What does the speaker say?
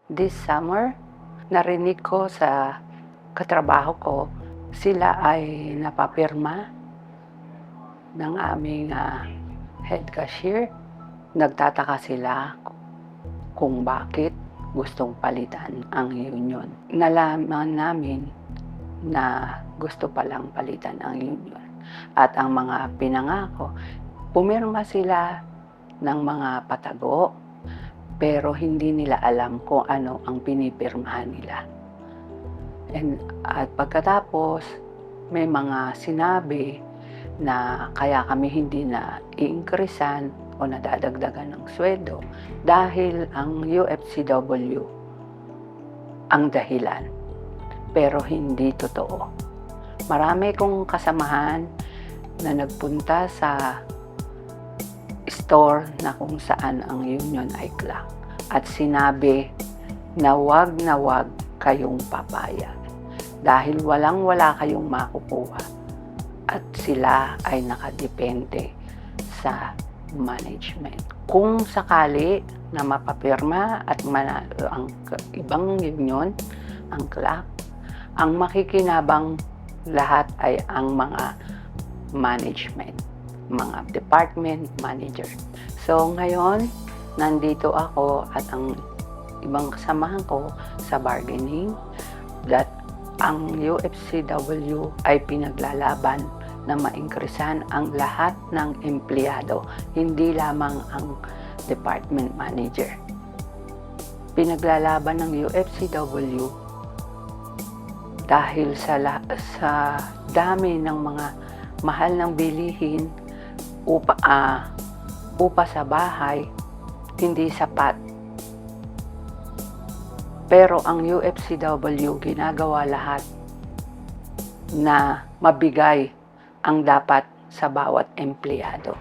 This summer, narinig ko sa katrabaho ko, sila ay napapirma ng aming head cashier. Nagtataka sila kung bakit gustong palitan ang union. Nalaman namin na gusto palang palitan ang union. At ang mga pinangako, pumirma sila ng mga patago, pero hindi nila alam kung ano ang pinipirmahan nila. At pagkatapos, may mga sinabi na kaya kami hindi na i-increasean o nadadagdagan ng sweldo dahil ang UFCW ang dahilan. Pero hindi totoo. Marami kong kasamahan na nagpunta sa store na kung saan ang union ay clock at sinabi na wag kayong papayag dahil walang-wala kayong makukuha at sila ay nakadepende sa management. Kung sakali na mapapirma at manalo ang ibang union, ang clock, ang makikinabang lahat ay ang mga management, mga department manager. So ngayon, nandito ako at ang ibang kasamahan ko sa bargaining that ang UFCW ay pinaglalaban na ma-increasean ang lahat ng empleyado, hindi lamang ang department manager. Pinaglalaban ng UFCW dahil sa dami ng mga mahal ng bilihin, upa sa bahay, hindi sapat. Pero ang UFCW ginagawa lahat na mabigay ang dapat sa bawat empleyado.